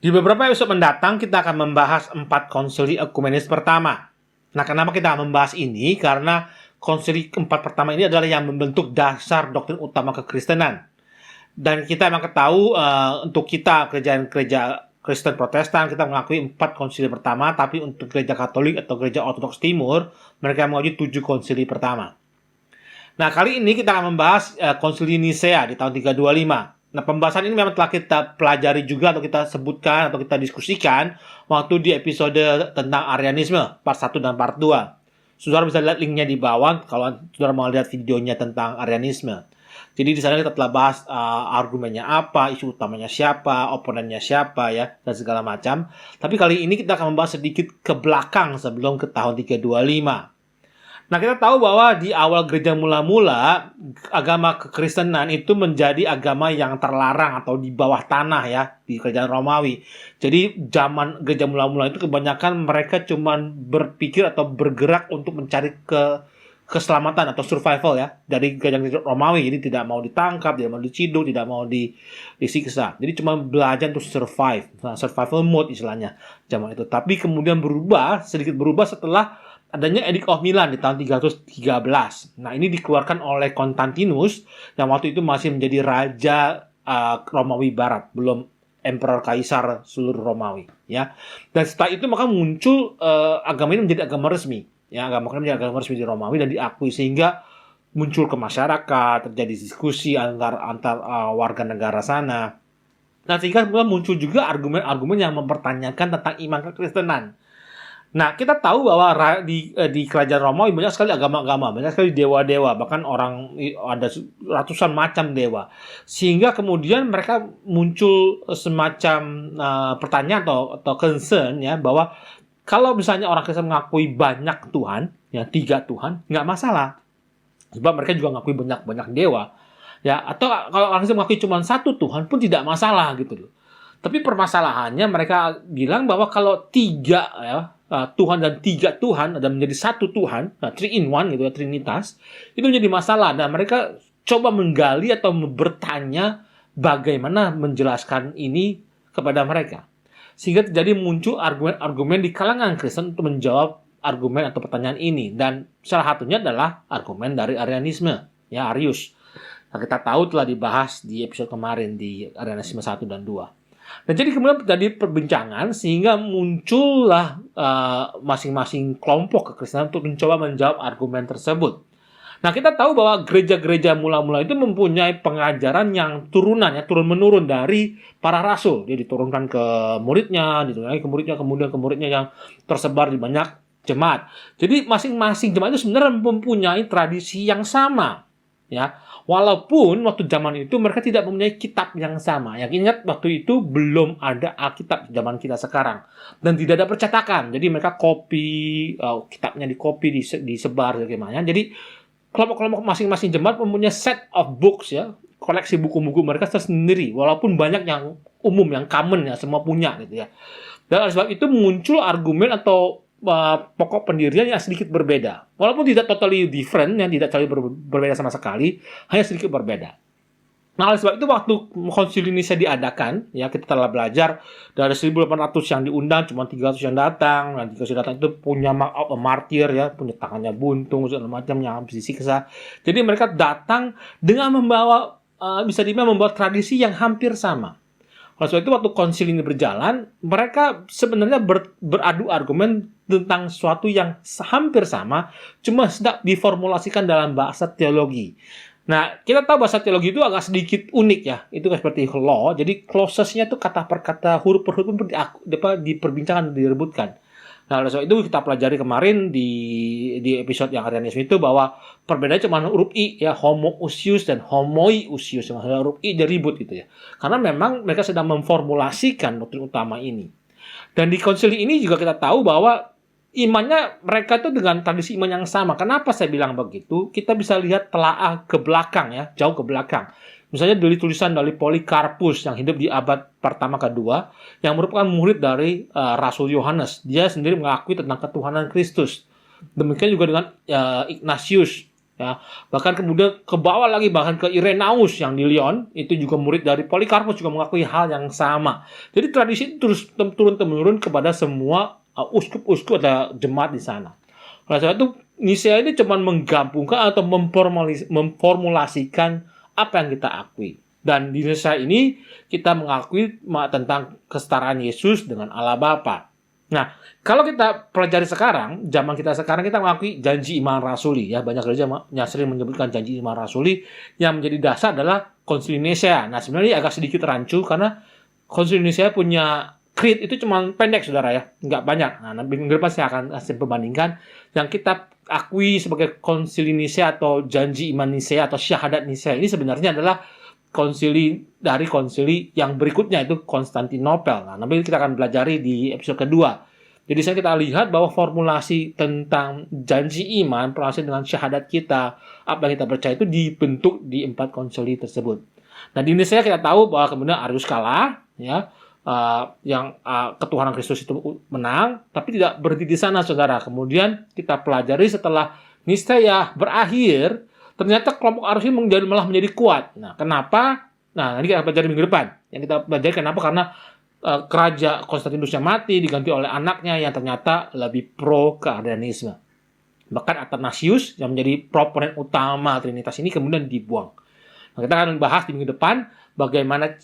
Di beberapa episode mendatang kita akan membahas 4 konsili ekumenis pertama. Nah, kenapa kita akan membahas ini? Karena konsili 4 pertama ini adalah yang membentuk dasar doktrin utama kekristenan. Dan kita memang ketahui untuk kita gereja Kristen Protestan kita mengakui 4 konsili pertama, tapi untuk gereja Katolik atau gereja Ortodoks Timur mereka mengakui 7 konsili pertama. Nah, kali ini kita akan membahas konsili Nisea di tahun 325. Nah, pembahasan ini memang telah kita pelajari juga atau kita sebutkan atau kita diskusikan waktu di episode tentang Arianisme, part 1 dan part 2. Saudara bisa lihat linknya di bawah kalau saudara mau lihat videonya tentang Arianisme. Jadi di sana kita telah bahas argumennya apa, isu utamanya siapa, oponennya siapa ya, dan segala macam. Tapi kali ini kita akan membahas sedikit ke belakang sebelum ke tahun 325. Nah, kita tahu bahwa di awal gereja mula-mula, agama kekristenan itu menjadi agama yang terlarang atau di bawah tanah ya, di kerajaan Romawi. Jadi, zaman gereja mula-mula itu kebanyakan mereka cuma berpikir atau bergerak untuk mencari keselamatan atau survival ya, dari kerajaan Romawi. Jadi, tidak mau ditangkap, tidak mau diciduk, tidak mau disiksa. Jadi, cuma belajar untuk survive. Nah, survival mode istilahnya zaman itu. Tapi kemudian sedikit berubah setelah adanya Edict of Milan di tahun 313. Nah, ini dikeluarkan oleh Konstantinus yang waktu itu masih menjadi raja Romawi Barat, belum Emperor Kaisar seluruh Romawi, ya. Dan setelah itu maka muncul agama ini menjadi agama resmi, ya, agama ini menjadi agama resmi di Romawi dan diakui sehingga muncul ke masyarakat, terjadi diskusi antar warga negara sana. Nah, sehingga muncul juga argumen-argumen yang mempertanyakan tentang iman kekristenan. Nah, kita tahu bahwa di kerajaan Romawi banyak sekali agama-agama, banyak sekali dewa-dewa, bahkan ada ratusan macam dewa. Sehingga kemudian mereka muncul semacam pertanyaan atau concern ya, bahwa kalau misalnya orang Kristen mengakui banyak Tuhan, ya 3 Tuhan, nggak masalah. Sebab mereka juga mengakui banyak dewa. Ya, atau kalau orang Kristen mengakui cuma 1 Tuhan pun tidak masalah gitu loh. Tapi permasalahannya mereka bilang bahwa kalau 3 ya, Tuhan dan 3 Tuhan dan menjadi 1 Tuhan, 3 in 1 gitu ya, Trinitas, itu menjadi masalah dan mereka coba menggali atau bertanya bagaimana menjelaskan ini kepada mereka. Sehingga terjadi muncul argumen-argumen di kalangan Kristen untuk menjawab argumen atau pertanyaan ini, dan salah satunya adalah argumen dari Arianisme, ya, Arius. Nah, kita tahu telah dibahas di episode kemarin di Arianisme 1 dan 2. Dan jadi kemudian terjadi perbincangan sehingga muncullah masing-masing kelompok kekristenan untuk mencoba menjawab argumen tersebut. Nah, kita tahu bahwa gereja-gereja mula-mula itu mempunyai pengajaran yang turun-menurun dari para rasul. Dia diturunkan ke muridnya, diturunkan ke muridnya, kemudian ke muridnya yang tersebar di banyak jemaat. Jadi masing-masing jemaat itu sebenarnya mempunyai tradisi yang sama, ya. Walaupun waktu zaman itu mereka tidak mempunyai kitab yang sama. Yang ingat waktu itu belum ada Alkitab zaman kita sekarang. Dan tidak ada percetakan. Jadi mereka kitabnya disebar bagaimana. Jadi kelompok-kelompok masing-masing jemaat mempunyai set of books ya. Koleksi buku-buku mereka tersendiri. Walaupun banyak yang umum, yang common ya, semua punya gitu ya. Dan oleh sebab itu muncul argumen atau pokok pendirian yang sedikit berbeda. Walaupun tidak totally different, yang tidak terlalu berbeda sama sekali, hanya sedikit berbeda. Nah, oleh sebab itu waktu konsili Nicea diadakan, ya kita telah belajar dari 1.800 yang diundang, cuma 300 yang datang. Dan 300 yang datang itu punya martir ya, punya tangannya buntung, segala macam yang habis disiksa. Jadi mereka datang dengan membawa, bisa dibilang membawa tradisi yang hampir sama. Oleh sebab itu waktu konsili ini berjalan, mereka sebenarnya beradu argumen tentang sesuatu yang hampir sama, cuma sedang diformulasikan dalam bahasa teologi. Nah, kita tahu bahasa teologi itu agak sedikit unik ya. Itu seperti law, jadi clauses-nya itu kata per kata, huruf per huruf diperbincangkan, direbutkan. Nah, oleh sebab itu kita pelajari kemarin di episode yang Arianisme itu bahwa perbedaannya cuma huruf I ya, homoousios dan homoiousios. Maksudnya huruf I dia ribut gitu ya. Karena memang mereka sedang memformulasikan doktrin utama ini. Dan di konsili ini juga kita tahu bahwa imannya mereka itu dengan tradisi iman yang sama. Kenapa saya bilang begitu? Kita bisa lihat telaah ke belakang ya, jauh ke belakang. Misalnya dari tulisan dari Polikarpus yang hidup di abad pertama kedua, yang merupakan murid dari Rasul Yohanes. Dia sendiri mengakui tentang ketuhanan Kristus. Demikian juga dengan Ignatius Ya, bahkan kemudian ke bawah lagi bahkan ke Irenaeus yang di Lyon, itu juga murid dari Polikarpus juga mengakui hal yang sama. Jadi tradisi itu terus turun temurun kepada semua uskup-uskup atau jemaat di sana. Oleh sebab itu Nisea ini cuma menggabungkan atau memformulasikan apa yang kita akui. Dan di Nisea ini kita mengakui tentang kesetaraan Yesus dengan Allah Bapa. Nah, kalau kita pelajari sekarang, zaman kita sekarang kita mengakui janji iman rasuli ya, banyak gereja yang sering menyebutkan janji iman rasuli yang menjadi dasar adalah Konsili Nisea. Nah, sebenarnya agak sedikit rancu karena Konsili Nisea punya creed itu cuma pendek saudara ya, nggak banyak. Nah, minggu depan saya akan kasih perbandingkan yang kita akui sebagai Konsili Nisea atau janji iman Nisea atau syahadat Nisea ini sebenarnya adalah konsili dari konsili yang berikutnya itu Konstantinopel. Nah, nanti kita akan pelajari di episode kedua. Jadi kita lihat bahwa formulasi tentang janji iman, formulasi dengan syahadat kita, apa yang kita percaya itu dibentuk di 4 konsili tersebut. Nah, di Indonesia kita tahu bahwa kemudian Arius kalah, ya, yang ketuhanan Kristus itu menang, tapi tidak berhenti di sana, saudara. Kemudian kita pelajari setelah Nisea berakhir, ternyata kelompok Arius ini malah menjadi kuat. Nah, kenapa? Nah, nanti kita pelajari minggu depan. Yang kita pelajari kenapa? Karena Raja Konstantinus yang mati diganti oleh anaknya yang ternyata lebih pro keardanisme. Bahkan Athanasius yang menjadi proponen utama Trinitas ini kemudian dibuang. Nah, kita akan bahas di minggu depan bagaimana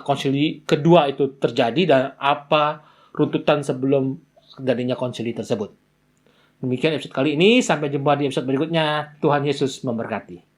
konsili kedua itu terjadi dan apa runtutan sebelum terjadinya konsili tersebut. Demikian episode kali ini. Sampai jumpa di episode berikutnya. Tuhan Yesus memberkati.